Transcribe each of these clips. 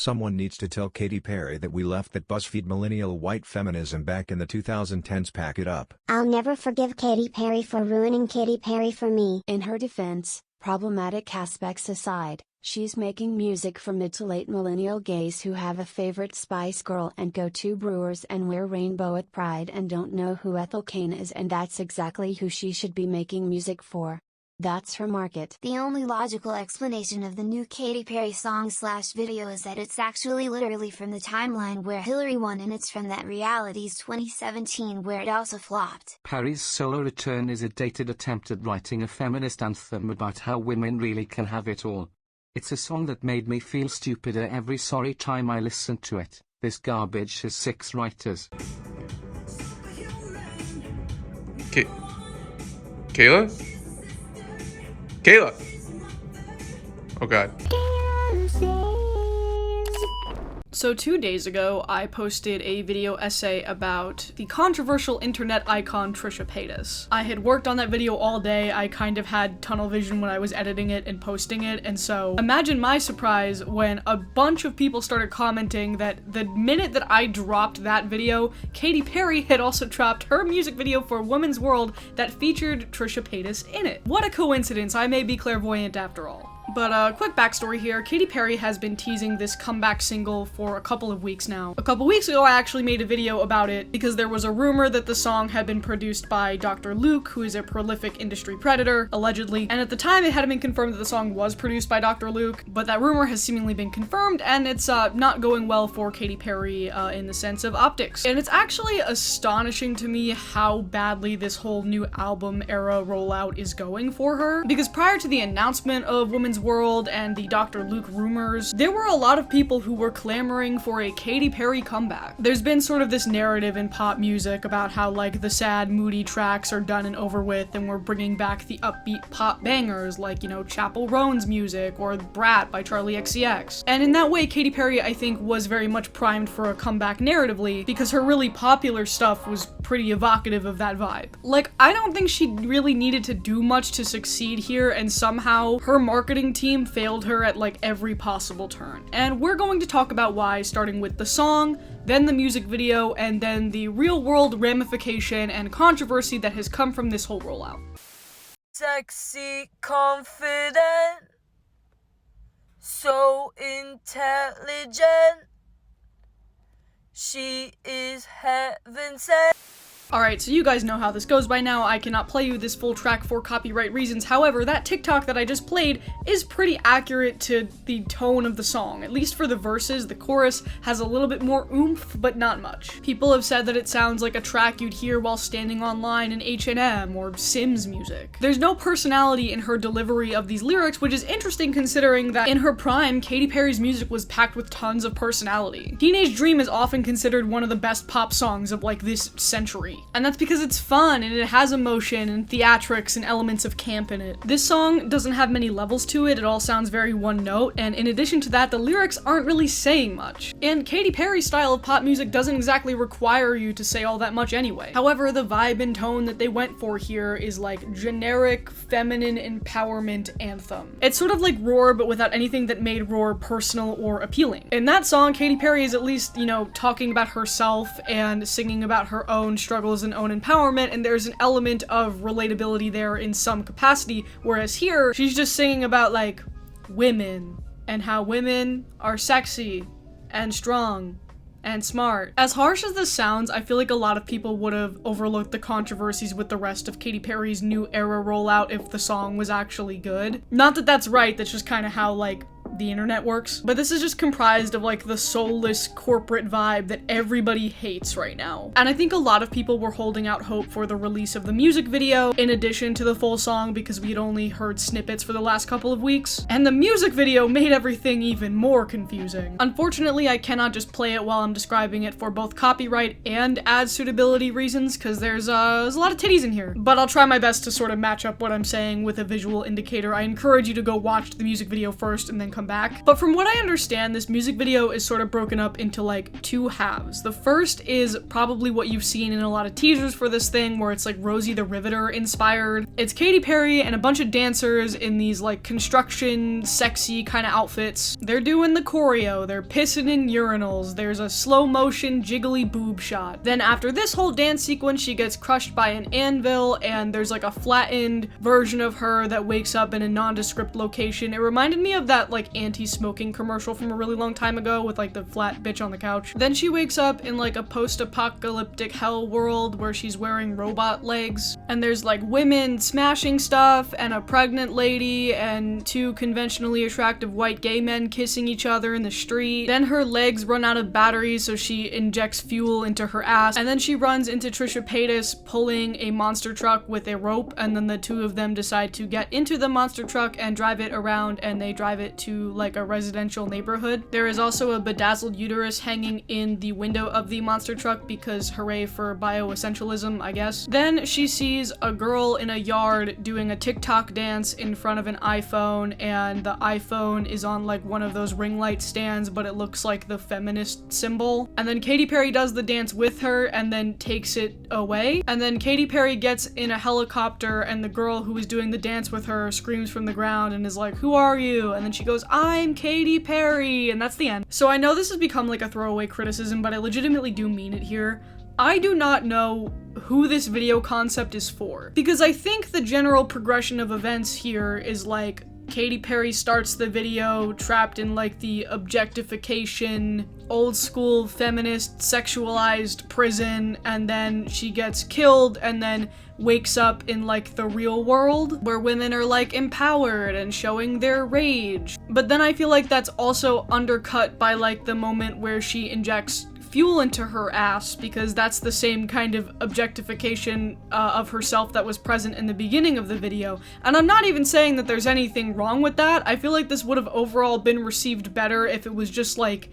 Someone needs to tell Katy Perry that we left that BuzzFeed millennial white feminism back in the 2010s. Pack it up. I'll never forgive Katy Perry for ruining Katy Perry for me. In her defense, problematic aspects aside, she's making music for mid to late millennial gays who have a favorite Spice Girl and go to Brewers and wear rainbow at Pride and don't know who Ethel Cain is, and that's exactly who she should be making music for. That's her market. The only logical explanation of the new Katy Perry song/video is that it's actually literally from the timeline where Hillary won, and it's from that reality's 2017 where it also flopped. Perry's solo return is a dated attempt at writing a feminist anthem about how women really can have it all. It's a song that made me feel stupider every sorry time I listened to it. This garbage has 6 writers. Kayla? Kayla! Oh god. So 2 days ago, I posted a video essay about the controversial internet icon Trisha Paytas. I had worked on that video all day. I kind of had tunnel vision when I was editing it and posting it, and so imagine my surprise when a bunch of people started commenting that the minute that I dropped that video, Katy Perry had also dropped her music video for Women's World that featured Trisha Paytas in it. What a coincidence, I may be clairvoyant after all. But quick backstory here, Katy Perry has been teasing this comeback single for a couple of weeks now. A couple weeks ago I actually made a video about it because there was a rumor that the song had been produced by Dr. Luke, who is a prolific industry predator, allegedly, and at the time it hadn't been confirmed that the song was produced by Dr. Luke, but that rumor has seemingly been confirmed, and it's not going well for Katy Perry in the sense of optics. And it's actually astonishing to me how badly this whole new album era rollout is going for her, because prior to the announcement of Women's World and the Dr. Luke rumors, there were a lot of people who were clamoring for a Katy Perry comeback. There's been sort of this narrative in pop music about how like the sad, moody tracks are done and over with, and we're bringing back the upbeat pop bangers like, you know, Chappell Roan's music or Brat by Charlie XCX. And in that way, Katy Perry, I think, was very much primed for a comeback narratively because her really popular stuff was pretty evocative of that vibe. Like, I don't think she really needed to do much to succeed here, and somehow her marketing team failed her at like every possible turn. And we're going to talk about why, starting with the song, then the music video, and then the real world ramification and controversy that has come from this whole rollout. Sexy, confident, so intelligent, she is heaven sent. Alright, so you guys know how this goes by now. I cannot play you this full track for copyright reasons. However, that TikTok that I just played is pretty accurate to the tone of the song. At least for the verses, the chorus has a little bit more oomph, but not much. People have said that it sounds like a track you'd hear while standing online in H&M or Sims music. There's no personality in her delivery of these lyrics, which is interesting considering that in her prime, Katy Perry's music was packed with tons of personality. Teenage Dream is often considered one of the best pop songs of like this century. And that's because it's fun and it has emotion and theatrics and elements of camp in it. This song doesn't have many levels to it, it all sounds very one note, and in addition to that, the lyrics aren't really saying much. And Katy Perry's style of pop music doesn't exactly require you to say all that much anyway. However, the vibe and tone that they went for here is like generic feminine empowerment anthem. It's sort of like Roar, but without anything that made Roar personal or appealing. In that song, Katy Perry is at least, you know, talking about herself and singing about her own struggles and own empowerment, and there's an element of relatability there in some capacity, whereas here, she's just singing about, like, women, and how women are sexy, and strong, and smart. As harsh as this sounds, I feel like a lot of people would have overlooked the controversies with the rest of Katy Perry's new era rollout if the song was actually good. Not that that's right, that's just kind of how, like, the internet works. But this is just comprised of like the soulless corporate vibe that everybody hates right now. And I think a lot of people were holding out hope for the release of the music video in addition to the full song because we'd only heard snippets for the last couple of weeks. And the music video made everything even more confusing. Unfortunately, I cannot just play it while I'm describing it for both copyright and ad suitability reasons because there's a lot of titties in here. But I'll try my best to sort of match up what I'm saying with a visual indicator. I encourage you to go watch the music video first and then come back. But from what I understand, this music video is sort of broken up into like two halves. The first is probably what you've seen in a lot of teasers for this thing, where it's like Rosie the Riveter inspired. It's Katy Perry and a bunch of dancers in these like construction, sexy kind of outfits. They're doing the choreo, they're pissing in urinals, there's a slow motion jiggly boob shot. Then after this whole dance sequence, she gets crushed by an anvil, and there's like a flattened version of her that wakes up in a nondescript location. It reminded me of that like anti-smoking commercial from a really long time ago with like the flat bitch on the couch. Then she wakes up in like a post-apocalyptic hell world where she's wearing robot legs, and there's like women smashing stuff and a pregnant lady and two conventionally attractive white gay men kissing each other in the street. Then her legs run out of batteries, so she injects fuel into her ass, and then she runs into Trisha Paytas pulling a monster truck with a rope, and then the two of them decide to get into the monster truck and drive it around, and they drive it to like a residential neighborhood. There is also a bedazzled uterus hanging in the window of the monster truck because hooray for bioessentialism, I guess. Then she sees a girl in a yard doing a TikTok dance in front of an iPhone, and the iPhone is on like one of those ring light stands, but it looks like the feminist symbol. And then Katy Perry does the dance with her and then takes it away. And then Katy Perry gets in a helicopter, and the girl who is doing the dance with her screams from the ground and is like, "Who are you?" And then she goes, "I'm Katy Perry," and that's the end. So I know this has become like a throwaway criticism, but I legitimately do mean it here. I do not know who this video concept is for, because I think the general progression of events here is like Katy Perry starts the video trapped in like the objectification, old school feminist sexualized prison, and then she gets killed and then wakes up in like the real world where women are like empowered and showing their rage. But then I feel like that's also undercut by like the moment where she injects fuel into her ass, because that's the same kind of objectification of herself that was present in the beginning of the video. And I'm not even saying that there's anything wrong with that. I feel like this would have overall been received better if it was just like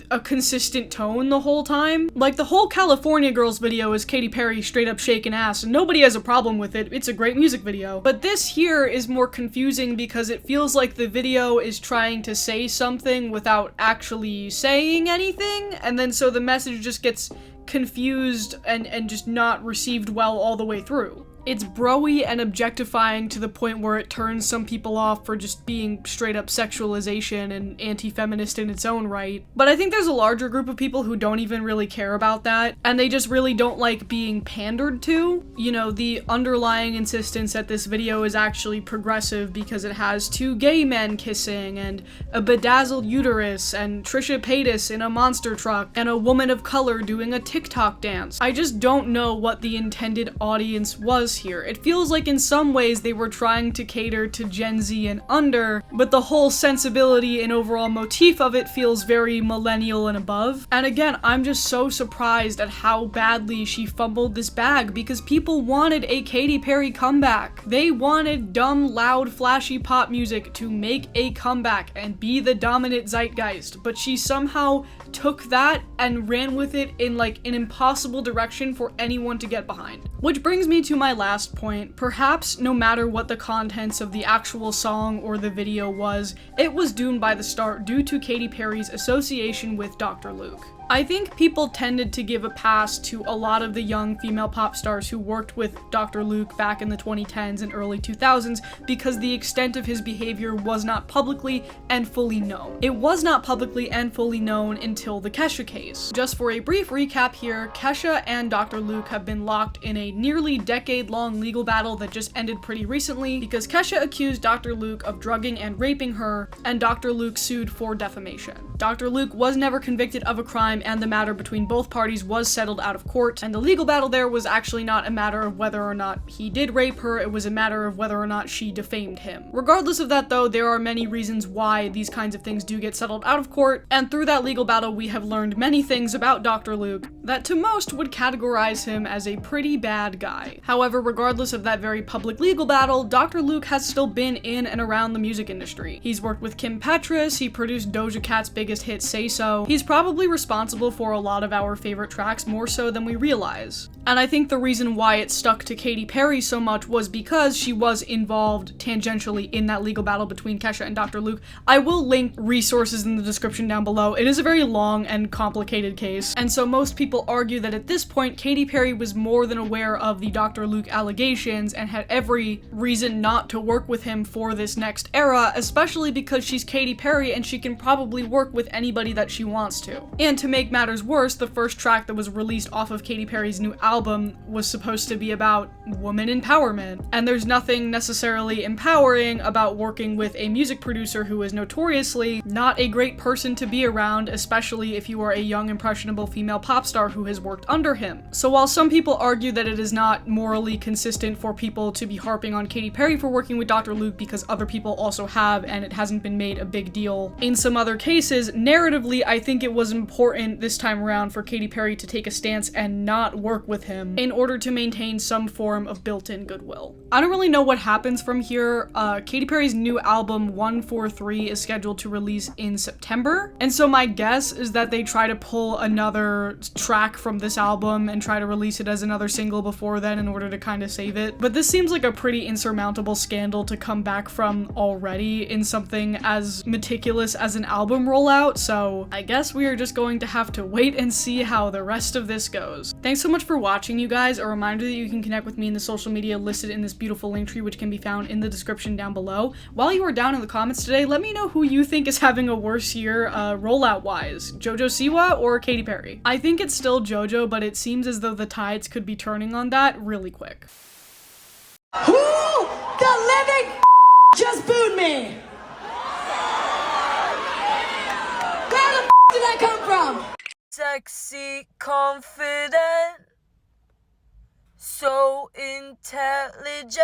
a consistent tone the whole time. Like the whole California Girls video is Katy Perry straight up shaking ass, and nobody has a problem with it. It's a great music video. But this here is more confusing because it feels like the video is trying to say something without actually saying anything, and then so the message just gets confused and just not received well all the way through. It's bro-y and objectifying to the point where it turns some people off for just being straight up sexualization and anti-feminist in its own right. But I think there's a larger group of people who don't even really care about that, and they just really don't like being pandered to. You know, the underlying insistence that this video is actually progressive because it has two gay men kissing and a bedazzled uterus and Trisha Paytas in a monster truck and a woman of color doing a TikTok dance. I just don't know what the intended audience was here. It feels like in some ways they were trying to cater to Gen Z and under, but the whole sensibility and overall motif of it feels very millennial and above. And again, I'm just so surprised at how badly she fumbled this bag, because people wanted a Katy Perry comeback. They wanted dumb, loud, flashy pop music to make a comeback and be the dominant zeitgeist, but she somehow took that and ran with it in like an impossible direction for anyone to get behind. Which brings me to my last point. Perhaps no matter what the contents of the actual song or the video was, it was doomed by the start due to Katy Perry's association with Dr. Luke. I think people tended to give a pass to a lot of the young female pop stars who worked with Dr. Luke back in the 2010s and early 2000s because the extent of his behavior was not publicly and fully known. It was not publicly and fully known until the Kesha case. Just for a brief recap here, Kesha and Dr. Luke have been locked in a nearly decade-long legal battle that just ended pretty recently because Kesha accused Dr. Luke of drugging and raping her, and Dr. Luke sued for defamation. Dr. Luke was never convicted of a crime, and the matter between both parties was settled out of court, and the legal battle there was actually not a matter of whether or not he did rape her, it was a matter of whether or not she defamed him. Regardless of that though, there are many reasons why these kinds of things do get settled out of court, and through that legal battle we have learned many things about Dr. Luke that to most would categorize him as a pretty bad guy. However, regardless of that very public legal battle, Dr. Luke has still been in and around the music industry. He's worked with Kim Petras, he produced Doja Cat's biggest hit, Say So. He's probably responsible for a lot of our favorite tracks, more so than we realize. And I think the reason why it stuck to Katy Perry so much was because she was involved tangentially in that legal battle between Kesha and Dr. Luke. I will link resources in the description down below. It is a very long and complicated case, and so most people argue that at this point, Katy Perry was more than aware of the Dr. Luke allegations and had every reason not to work with him for this next era, especially because she's Katy Perry and she can probably work with anybody that she wants to. And to make matters worse, the first track that was released off of Katy Perry's new album was supposed to be about woman empowerment, and there's nothing necessarily empowering about working with a music producer who is notoriously not a great person to be around, especially if you are a young impressionable female pop star who has worked under him. So while some people argue that it is not morally consistent for people to be harping on Katy Perry for working with Dr. Luke because other people also have and it hasn't been made a big deal in some other cases, narratively I think it was important this time around for Katy Perry to take a stance and not work with him in order to maintain some form of built-in goodwill. I don't really know what happens from here. Katy Perry's new album 143 is scheduled to release in September, and so my guess is that they try to pull another track from this album and try to release it as another single before then in order to kind of save it. But this seems like a pretty insurmountable scandal to come back from already in something as meticulous as an album rollout, so I guess we are just going to have to wait and see how the rest of this goes. Thanks so much for watching, you guys. A reminder that you can connect with me in the social media listed in this beautiful link tree, which can be found in the description down below. While you are down in the comments today, let me know who you think is having a worse year rollout-wise, JoJo Siwa or Katy Perry. I think it's still JoJo, but it seems as though the tides could be turning on that really quick. Who the living just booed me? Where the did that come from? Sexy, confident, so intelligent.